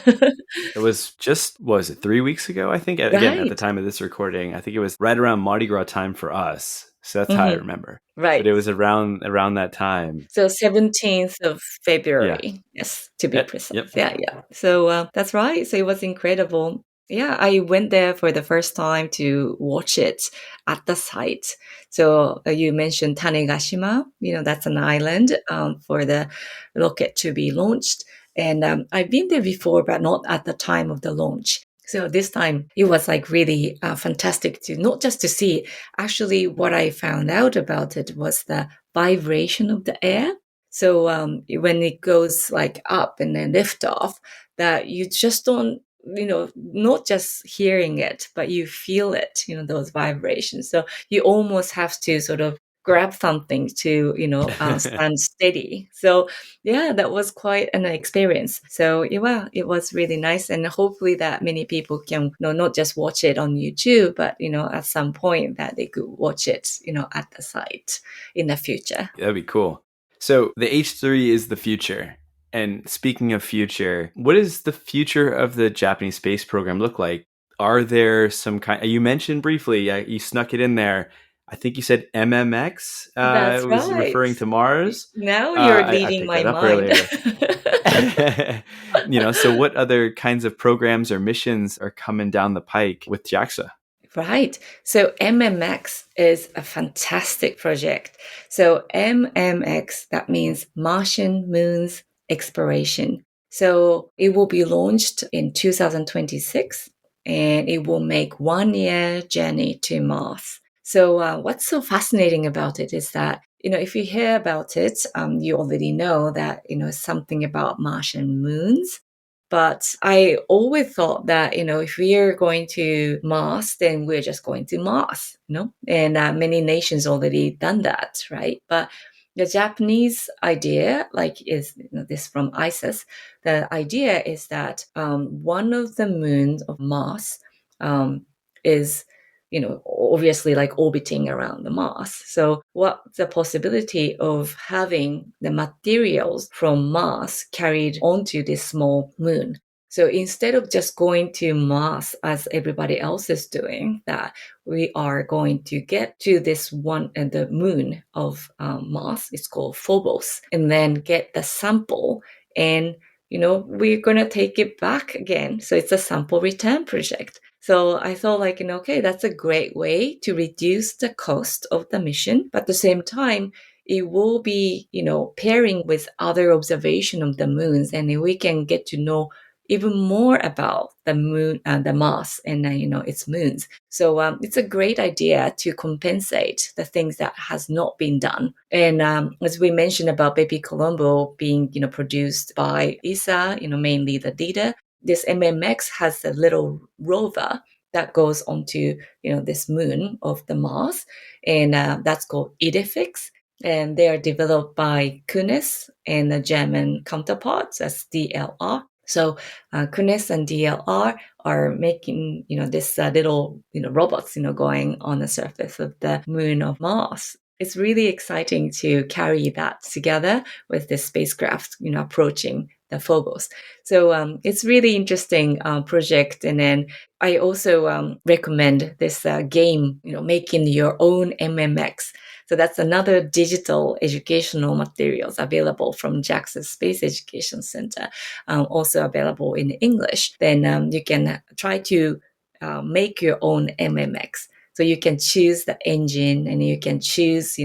It was just, what was it, 3 weeks ago, I think? Again, at the time of this recording, I think it was right around Mardi Gras time for us. So that's how I remember. Right. But it was around that time. So 17th of February, yes, to be precise. Yep. Yeah. So that's right. So it was incredible. Yeah, I went there for the first time to watch it at the site. So you mentioned Tanegashima, that's an island for the rocket to be launched. And I've been there before, but not at the time of the launch. So this time it was like really fantastic to not just to see. Actually, what I found out about it was the vibration of the air. So when it goes like up and then lift off, that you just don't, not just hearing it, but you feel it, those vibrations. So you almost have to sort of grab something to, stand steady. So yeah, that was quite an experience. So yeah, well, it was really nice. And hopefully that many people can, not just watch it on YouTube, but, at some point that they could watch it, at the site in the future. That'd be cool. So the H3 is the future. And speaking of future, what does the future of the Japanese space program look like? Are there some kind, you mentioned briefly, you snuck it in there. I think you said MMX That's was right. referring to Mars. Now you're I leading picked my that up mind. earlier. So what other kinds of programs or missions are coming down the pike with JAXA? Right. So MMX is a fantastic project. So MMX, that means Martian Moons Exploration. So it will be launched in 2026 and it will make 1 year journey to Mars. So what's so fascinating about it is that, if you hear about it, you already know that, something about Martian moons. But I always thought that, if we are going to Mars, then we're just going to Mars, And many nations already done that, right? But the Japanese idea, like is this from ISIS, the idea is that one of the moons of Mars is obviously like orbiting around the Mars. So what's the possibility of having the materials from Mars carried onto this small moon? So instead of just going to Mars as everybody else is doing, that we are going to get to this one and the moon of Mars, it's called Phobos, and then get the sample and we're going to take it back again. So it's a sample return project. So I thought like, okay, that's a great way to reduce the cost of the mission. But at the same time, it will be, pairing with other observation of the moons, and we can get to know even more about the moon and the Mars and its moons. So it's a great idea to compensate the things that has not been done. And as we mentioned about Baby Colombo being produced by ESA, mainly the leader, this MMX has a little rover that goes onto this moon of the Mars, and that's called Idefix. And they are developed by Kunis and the German counterparts as DLR. So Kunis and DLR are making this little robots going on the surface of the moon of Mars. It's really exciting to carry that together with this spacecraft approaching the Phobos. So it's really interesting project. And then I also recommend this game, making your own MMX. So that's another digital educational materials available from JAXA Space Education Center, also available in English. Then you can try to make your own MMX. So you can choose the engine and you can choose,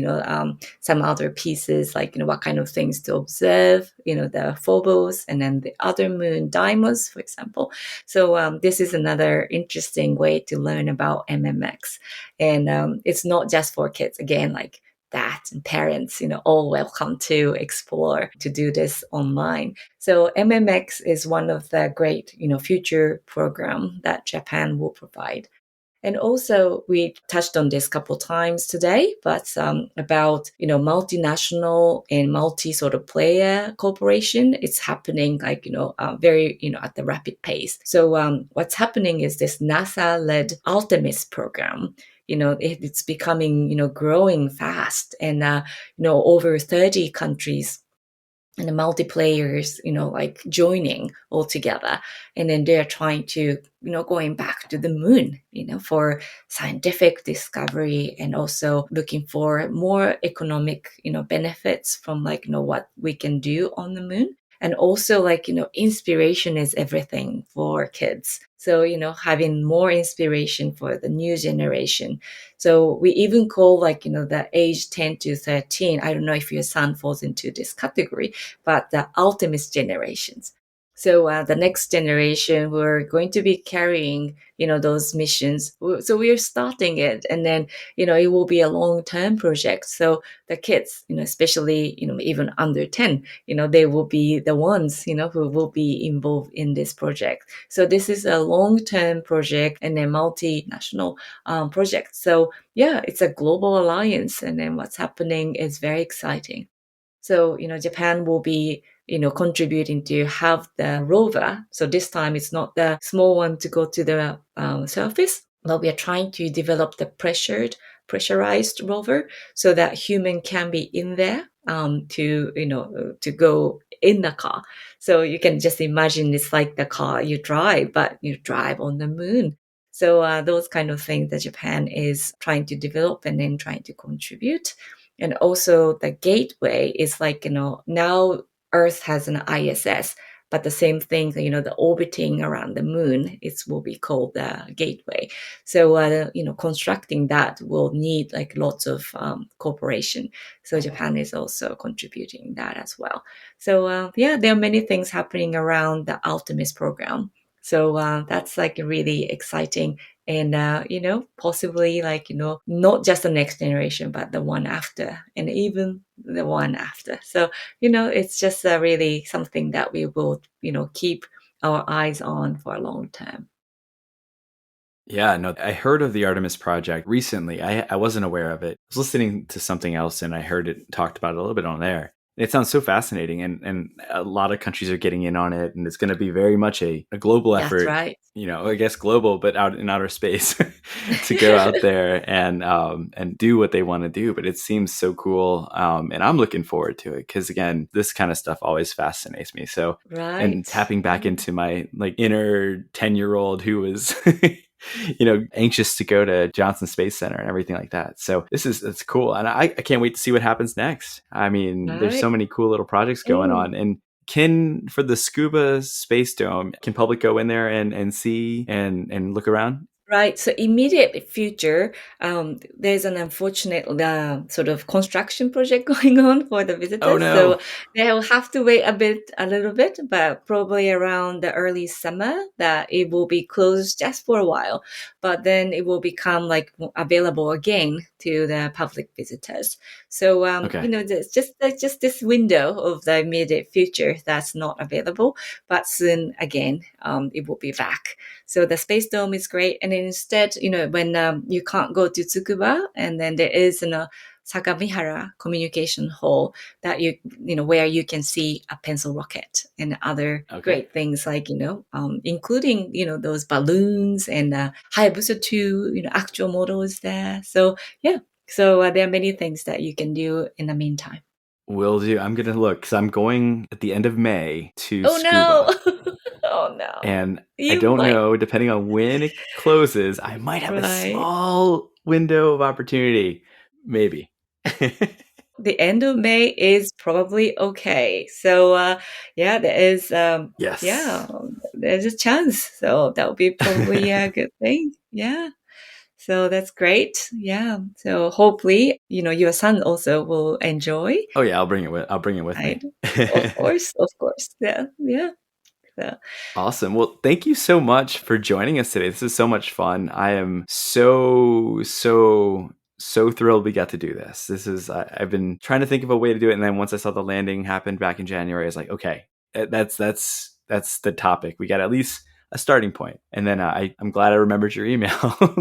some other pieces like, what kind of things to observe, the Phobos and then the other moon, Deimos, for example. So this is another interesting way to learn about MMX. And it's not just for kids, again, like dads and parents, all welcome to explore, to do this online. So MMX is one of the great, future program that Japan will provide. And also, we touched on this a couple times today, but about multinational and multi sort of player cooperation. It's happening like very at the rapid pace. So what's happening is this NASA-led Artemis program. It's becoming growing fast, and over 30 countries and the multiplayers, like joining all together. And then they're trying to, going back to the moon, for scientific discovery and also looking for more economic, benefits from like, what we can do on the moon. And also, like, inspiration is everything for kids. So, having more inspiration for the new generation. So we even call, like, the age 10 to 13. I don't know if your son falls into this category, but the ultimate generations. So the next generation, we're going to be carrying, those missions. So we're starting it, and then, it will be a long-term project. So the kids, especially, even under 10, they will be the ones, who will be involved in this project. So this is a long-term project and a multinational project. So yeah, it's a global alliance, and then what's happening is very exciting. So, Japan will be, contributing to have the rover. So this time it's not the small one to go to the surface, but we are trying to develop the pressurized rover so that human can be in there to go in the car. So you can just imagine it's like the car you drive, but you drive on the moon. So those kind of things that Japan is trying to develop and then trying to contribute. And also the gateway is like, now Earth has an ISS, but the same thing, the orbiting around the moon, it will be called the gateway. So, constructing that will need like lots of cooperation. So Japan is also contributing that as well. So, yeah, there are many things happening around the Artemis program. So that's like really exciting, and possibly, like, not just the next generation, but the one after, and even the one after. So it's just really something that we will keep our eyes on for a long time. Yeah, no, I heard of the Artemis project recently. I wasn't aware of it. I was listening to something else and I heard it talked about it a little bit on there. It sounds so fascinating, and a lot of countries are getting in on it, and it's going to be very much a global That's effort, right. I guess global, but out in outer space to go out there and do what they want to do. But it seems so cool. And I'm looking forward to it because, again, this kind of stuff always fascinates me. So, and Right. tapping back into my like inner 10-year-old who was anxious to go to Johnson Space Center and everything like that. So it's cool. And I can't wait to see what happens next. I mean, there's Right. so many cool little projects going Mm. on. And for the Scuba Space Dome, can public go in there and see and look around? Right. So immediate future, there's an unfortunate sort of construction project going on for the Oh visitors. So no. they'll have to wait a little bit, but probably around the early summer that it will be closed just for a while. But then it will become like available again to the public visitors. So Okay. there's just this window of the immediate future that's not available, but soon again it will be back. So the Space Dome is great. And then instead, when you can't go to Tsukuba, and then there is Sagamihara communication hall that where you can see a pencil rocket and other Okay. great things like, including, those balloons and Hayabusa 2, actual models there. So yeah, so there are many things that you can do in the meantime. Will do. I'm going to look because I'm going at the end of May to Oh no! Scuba. Oh no! And I You don't might. know, depending on when it closes, I might have a Right. small window of opportunity. Maybe. The end of May is probably okay. So yeah, Yes. there's a chance. So that would be probably a good thing. Yeah. So that's great. Yeah. So hopefully, your son also will enjoy. Oh yeah, I'll bring it with Right. me. Of course, of course. Yeah. Yeah. So Awesome. Well, thank you so much for joining us today. This is so much fun. I am so thrilled we got to do this. I've been trying to think of a way to do it, and then once I saw the landing happen back in January, I was like, okay, that's the topic. We got at least a starting point. And then I'm glad I remembered your email,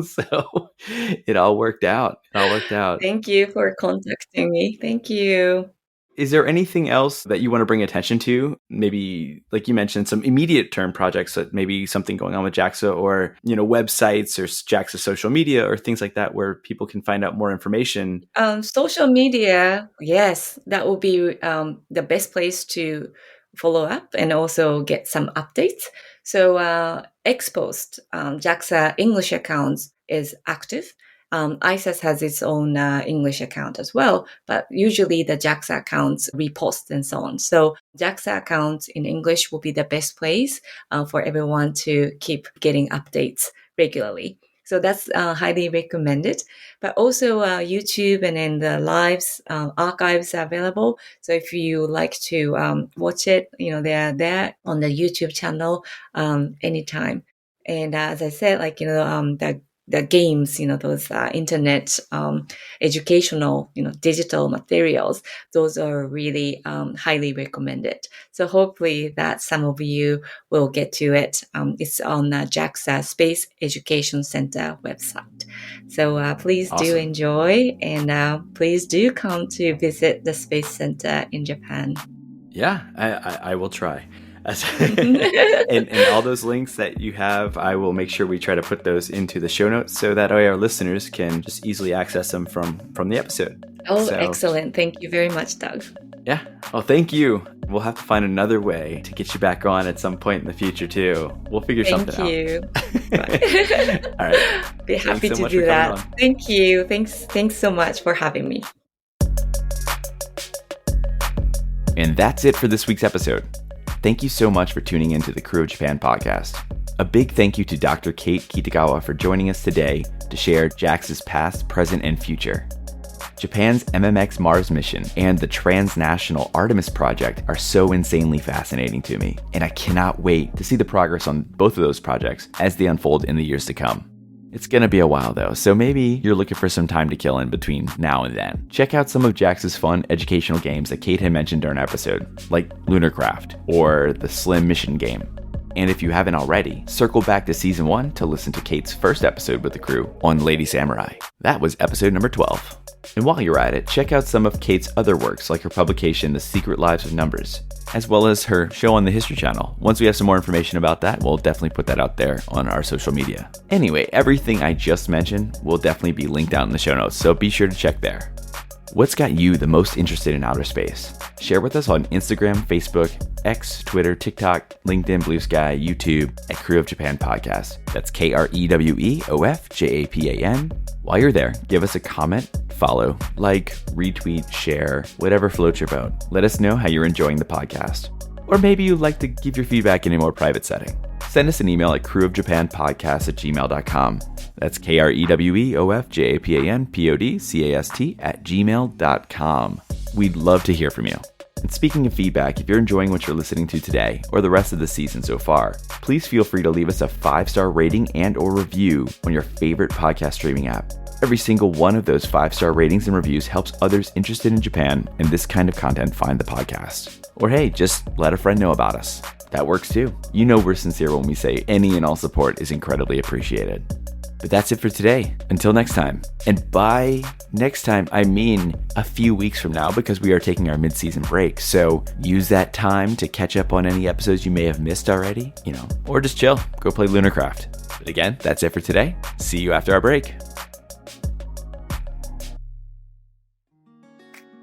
so it all worked out. It all worked out. thank you for contacting me. Thank you. Is there anything else that you want to bring attention to? Maybe, like you mentioned, some immediate term projects, that maybe something going on with JAXA, or websites or JAXA social media or things like that, where people can find out more information. Social media, yes, that will be the best place to follow up and also get some updates. So, Xpost, JAXA English accounts is active. ISAS has its own English account as well, but usually the JAXA accounts repost and so on. So JAXA accounts in English will be the best place for everyone to keep getting updates regularly. So that's highly recommended. But also YouTube and then the lives, archives are available. So if you like to watch it, they're there on the YouTube channel anytime. And as I said, the games, those internet educational, digital materials, those are really highly recommended. So hopefully that some of you will get to it. It's on the JAXA Space Education Center website. So please do Awesome. enjoy, and please do come to visit the Space Center in Japan. Yeah, I will try. and all those links that you have, I will make sure we try to put those into the show notes so that our listeners can just easily access them from the episode. Oh, excellent. Thank you very much, Doug. Yeah. Well, thank you. We'll have to find another way to get you back on at some point in the future, too. We'll figure something out. Thank you. All right. Be happy to do that. Thank you. Thanks so much for having me. And that's it for this week's episode. Thank you so much for tuning into the Krewe of Japan podcast. A big thank you to Dr. Kate Kitagawa for joining us today to share JAXA's past, present, and future. Japan's MMX Mars mission and the transnational Artemis project are so insanely fascinating to me, and I cannot wait to see the progress on both of those projects as they unfold in the years to come. It's gonna be a while though, so maybe you're looking for some time to kill in between now and then. Check out some of JAXA's fun educational games that Kate had mentioned during our episode, like Lunarcraft or the Slim Mission game. And if you haven't already, circle back to season 1 to listen to Kate's first episode with the crew on Lady Samurai. That was episode number 12. And while you're at it, check out some of Kate's other works like her publication, The Secret Lives of Numbers, as well as her show on the History Channel. Once we have some more information about that, we'll definitely put that out there on our social media. Anyway, everything I just mentioned will definitely be linked out in the show notes, so be sure to check there. What's got you the most interested in outer space? Share with us on Instagram, Facebook, X, Twitter, TikTok, LinkedIn, Blue Sky, YouTube at Krewe of Japan Podcast. That's KREWEOFJAPAN. While you're there, give us a comment, follow, like, retweet, share, whatever floats your boat. Let us know how you're enjoying the podcast. Or maybe you'd like to give your feedback in a more private setting. Send us an email at kreweofjapanpodcast@gmail.com. That's KREWEOFJAPANPODCAST@gmail.com. We'd love to hear from you. And speaking of feedback, if you're enjoying what you're listening to today or the rest of the season so far, please feel free to leave us a 5-star rating and or review on your favorite podcast streaming app. Every single one of those 5-star ratings and reviews helps others interested in Japan and this kind of content find the podcast. Or hey, just let a friend know about us. That works too. You know we're sincere when we say any and all support is incredibly appreciated. But that's it for today. Until next time. And by next time, I mean a few weeks from now, because we are taking our mid-season break. So use that time to catch up on any episodes you may have missed already, or just chill, go play Lunarcraft. But again, that's it for today. See you after our break.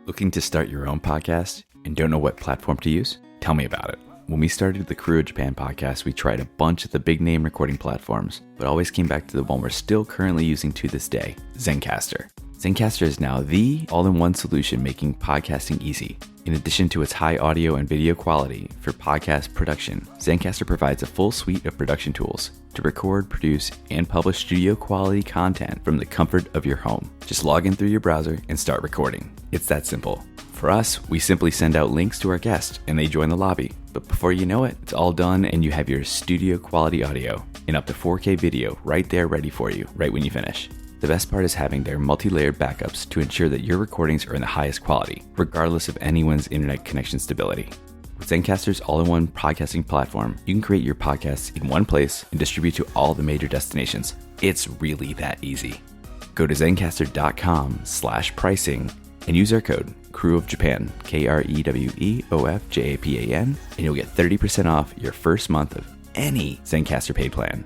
Looking to start your own podcast and don't know what platform to use? Tell me about it. When we started the Krewe of Japan podcast, we tried a bunch of the big name recording platforms, but always came back to the one we're still currently using to this day, Zencastr. Zencastr is now the all-in-one solution making podcasting easy. In addition to its high audio and video quality for podcast production, Zencastr provides a full suite of production tools to record, produce, and publish studio quality content from the comfort of your home. Just log in through your browser and start recording. It's that simple. For us, we simply send out links to our guests and they join the lobby. But before you know it, it's all done and you have your studio quality audio and up to 4K video right there ready for you, right when you finish. The best part is having their multi-layered backups to ensure that your recordings are in the highest quality, regardless of anyone's internet connection stability. With Zencastr's all-in-one podcasting platform, you can create your podcasts in one place and distribute to all the major destinations. It's really that easy. Go to zencastr.com/pricing and use our code Krewe of Japan, KREWEOFJAPAN, and you'll get 30% off your first month of any Zencastr paid plan.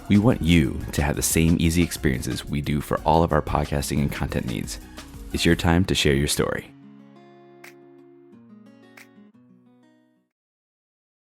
We want you to have the same easy experiences we do for all of our podcasting and content needs. It's your time to share your story.